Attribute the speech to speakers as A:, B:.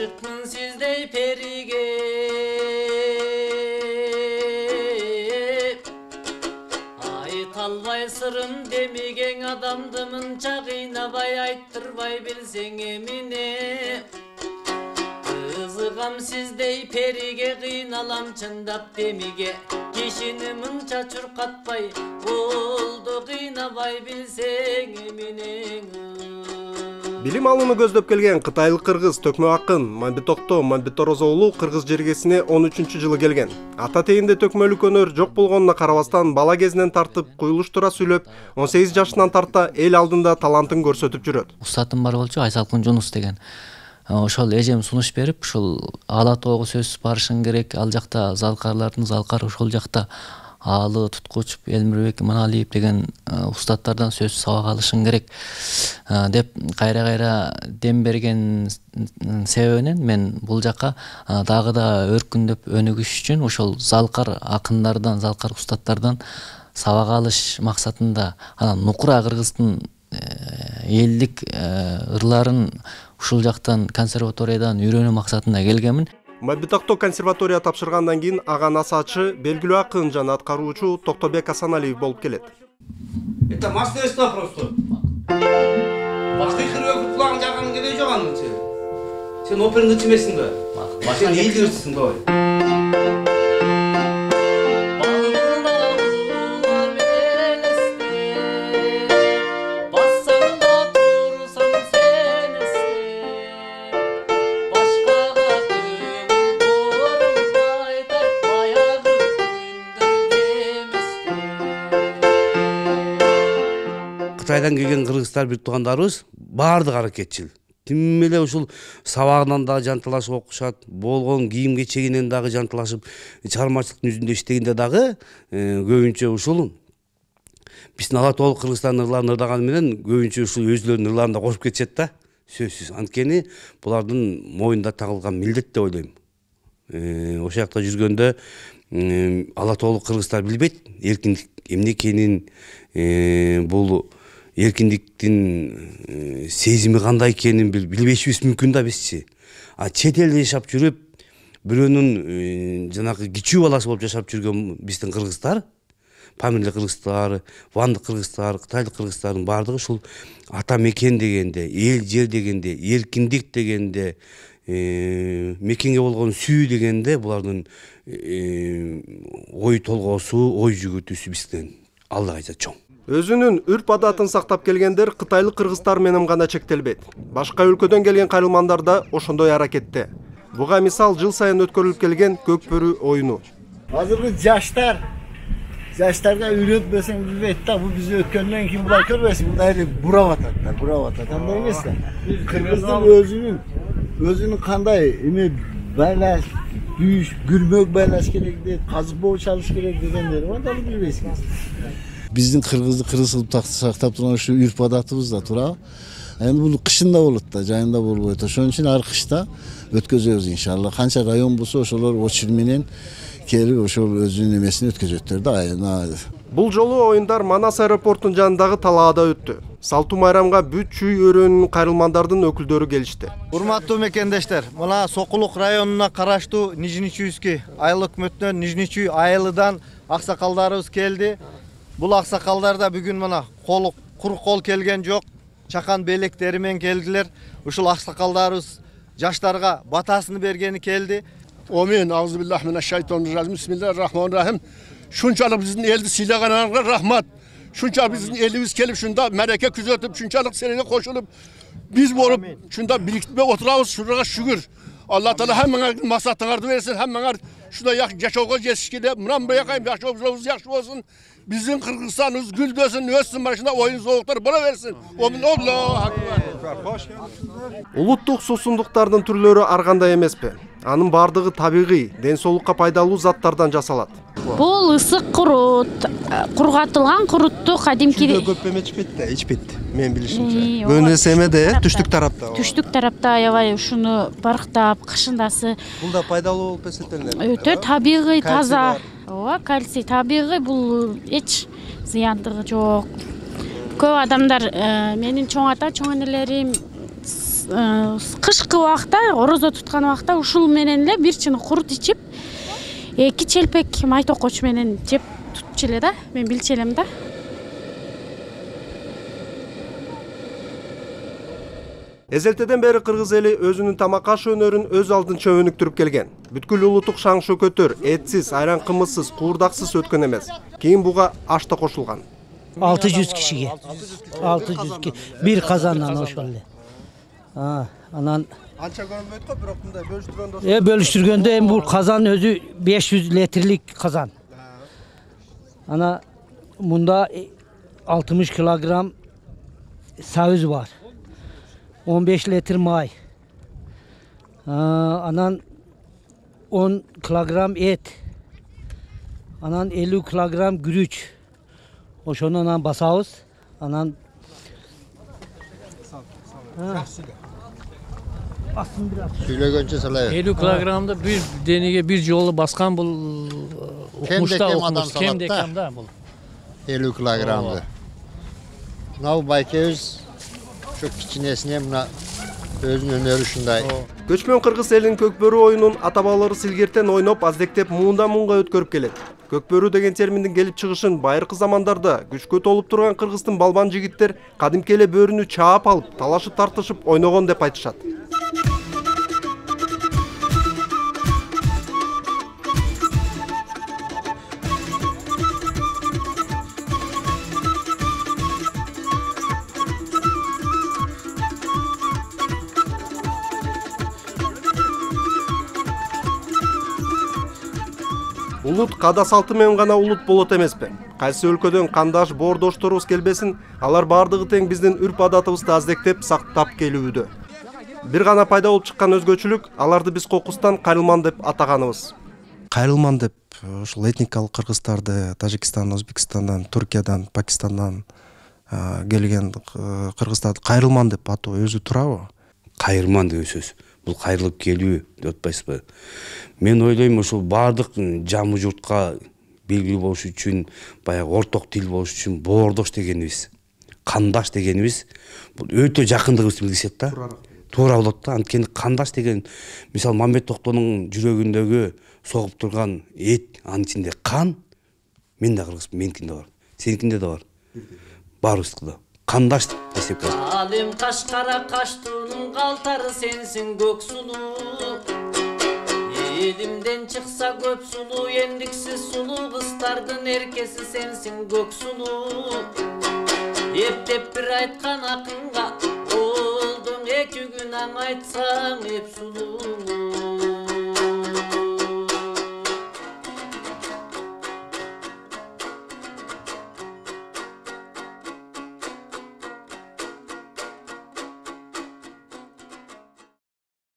A: Aşıkmın sizdey perige, ayıt alvay sırım demigen adamdımın çağıynabay ayttırvay bilsen emine. Kızıgam sizdey perige kıynalam çındap demige, kişini mınça çurkatpay oldu kıynabay bilsen emine.
B: Билим алууну көздөп келген кытайлык кыргыз төкмө акын Мамбетокто Мамбетороз уулу кыргыз жергесине 13-жылы келген. Ата тегинде төкмөлүк өнөр жок болгонуна карабастан бала кезинен тартып куюлуштура сүйлөп, 18 жашынан тарта эл алдында талантын көрсөтүп жүрөт.
C: Устатым бар болчу, Айсалкын Жунус деген. Ошол эжем сунуш берип, ушул Ала тоого сөзсүз барышың керек, ал жакта залкарлардын залкары ошол жакта Аалы, Туткуч, Элмирбек Маналиев деген устаттардан сөз сабак алышың керек деп кайра дем берген себебинен мен бул жака дагы да өркүндөп өнүгүш үчүн ошол залкар акындардан, залкар устаттардан сабак алыш максатында анан Нукура кыргыздын элдик ырларын ушул жактан консерваториядан үйрөнүү максатында келгенмин.
B: Мамбетокто консерватория тапшыргандан кийин ага насаачы, белгилүү акын жана аткаруучу Токтобек Асаналиев болуп келет.
D: Это мастерство просто. Башкы кырып кулагың жакын келе жоган сен. Сен операны чимесиң да. Сен ийдирсиң да. Кытайдан келген кыргыздар бир туугандарыбыз баардык аракетчил. Тим эле ушул сабагынан дагы жанталашып окушат, болгон кийим кечегинен дагы жанталашып, чыгармачылыктын жүзүндө иштегенде дагы көбүнчө ушул биздин ала тоолук Кыргызстандын ырларын ырдаганы менен көбүнчө ушул өзүлөрүнүн ырларын да кошуп кетишет да. Сөзсүз. Анткени булардын моюнда тагылган милдет деп ойлойм. Ошол жакта жүргөндө ала тоолук кыргыздар билбейт эркиндик эмне экенин, бул эркиндиктин сезими кандай экенин билбешибиз мүмкүн да бизчи. А чет элде жашап жүрүп, бирөөнүн жанагы кичүү баласы болуп жашап жүргөн биздин кыргыздар, Памирле кыргыздар, Вандык кыргыздар, Кытайлык кыргыздардын баардыгы ушул ата мекен дегенде, эл жер дегенде, эркиндик дегенде, мекенге болгон сүйүү дегенде булардын ой толгоосу, ой жүгүртүүсү бизден алда кайда чоң.
B: Өзүнүн үрп адатын сактап келгендер кытайлык кыргыздар менен гана чектелбейт. Башка өлкөдөн келген кайрылмандар да ошондой аракетте. Буга мисал жыл сайын өткөрүлүп келген Көк бөрү оюну.
E: Азыркы жаштарга үйрөтпөсөң билбейт да, бул биз өткөндөн кийин булар көрбөйсүң, мындай бурап атат, андай эмес да. Кыргыздын өзүнүн кандай эме байлаш, дүйүш, күрмөк байлаш керек дейт, казып боуч алыш керек дегендери бар да, билбейсиңиз. Биздин кыргызды кыргыз кылып сактап турган ушу үрп адатыбыз да турабы. Эми бул кышында болот да, жайында болбойт. Ошон үчүн ар кышта өткөзөбүз иншалла. Канча район болсо ошолор очур менен келип ошол өзүнүн эмесин өткөзөттөр да.
B: Бул жолу оюндар Манас аэропортунун жанындагы талаада өттү. Салтуу майрамга бүт чүй өрөөнүн кайрылмандардын өкүлдөрү келишти.
F: Урматтуу мекендештер, мына Сокулук районуна караштуу Нижничуйский айыл өкмөтүнөн Нижничуй айылыдан аксакалдарыбыз келди. Бул аксакалдар да бүгүн мына кур кол келген жок, чакан белектери менен келдилер. Ушул аксакалдарыбыз жаштарга батасын бергени келди.
G: Amin. Euzubillahimineşşeytanirracim. Bismillahirrahmanirrahim. Şunçalık bizim elde silahlarına rahmat. Şunçalık bizim elimiz gelip şunda mereke küzötüp, şunçalık seninle koşulup biz olup şunda biriktirme oturağız şuraya şükür. Allah Teala hemen masatlarını versin, hemen şurada yaşoğuz yetişkide, mıram bırakayım yaşoğuz yaşı olsun. Bizim Kırgızistan'ımız gül dönsün, ötsün başında oyun soğukları bana versin. Amin. Allahu Ekber.
B: Улуттук суусундуктардын түрлөрү ар кандай эмеспи? Анын бардыгы табигый, ден соолукка пайдалуу заттардан жасалат.
H: Бул ысык курут, кургатылган курутту кадимки
B: көп эме ичпейт да, ичпейт. Мен билишимче. Көбүнесе эмеде, түштүк тарапта.
H: Түштүк тарапта аябай ушуну барктап, кышындасы.
B: Бул да пайдалуу болуп эсептелет.
H: Өтө табигый, таза. Ооба, кальций табигый, бул эч зыяндыгы жок. Көп адамдар менин чоң ата, чоң энелерим кышкы убакта орозо туткан убакта ушул менен эле бир чин курут ичип 2 челпек май токоч менен жеп тутчу эле да, мен билчү элем да.
B: Эзелтеден бери кыргыз эли өзүнүн тамак аш өнөрүн өз алдынча өнүктүрүп келген. Бүткүл улуттук шаң шөкөтөр этсиз, айран кымызсыз, куурдаксыз өткөн эмес. Кийин буга аш да кошулган.
I: 600 кишиге. 600 ки бир казандан ошол эле. Анан
B: Анча көрүнбөйт го, бирок мындай бөлүштүргөндө.
I: Бөлүштүргөндө эми бул казан өзү 500 литрлик казан. Ана мында 60 килограмм сабыз бар. 15 литр май. Анан 10 килограмм эт. Анан 50 килограмм күрүч. Ошону анан басабыз. Анан
E: Сүйлөгөнчө салайбы.
J: 50 килограммды bir денеге bir жолу баскан бул укмушта окумуш кемде кем да бул.
E: 50 килограммды. Мынау байкебиз şu кичинесине мына өзүнүн өнөрү ушундай.
B: Көчмөн кыргыз элинин көкбөрү оюнун ата бабалары силгертен ойноп аздектеп муундан муунга өткөрүп келет. Көкбөрү деген терминдин келип чыгышын байыркы замандарда күчкө толуп турган кыргыздын балбан жигиттер кадимки эле бөрүнү чаап алып, талашып тартышып ойногон деп айтышат. Улут када салты менен гана улут болот эмеспи? Кайсы өлкөдөн кандаш боордошторубуз келбесин, алар бардыгы тең биздин үрп адатыбызды аздектеп сактап келүүдө. Бир гана пайда болуп чыккан өзгөчүлүк аларды биз кокустан кайрылман деп атаганыбыз. Кайрылман деп ушул этникалык кыргыздарды Тажикстандан, Өзбекстандан, Туркиядан, Пакистандан келген кыргыздарды кайрылман деп атоо өзү турабы?
D: Кайрылман деген сөз. Бул кайрылып келүү деп атпайсызбы? Мен ойлойм ушул бардык жамы журтка белгилүү болуш үчүн, баягы орток тил болуш үчүн боордош дегенибиз, кандаш дегенибиз бул өтө жакындыгыбызды билдирет да. Туура болот да. Анткени кандаш деген мисалы Мамбет Токтонун жүрөгүндөгү согуп турган эт, анын ичинде кан, мен да кыргызмын, меникинде бар. Сеникинде да бар. Баарыбыздыкы да. Кандаш деп эсептейт.
A: Алым Кашкара Каштуунун калтары сенсиң көк сулуу. Элимден чыкса көп сулуу, эндиксиз сулуу кыздардын эркеси сенсиң көк сулуу. Эптеп бир айткан акынга, болдуң 2 күн аң айтсаң эп сулуу.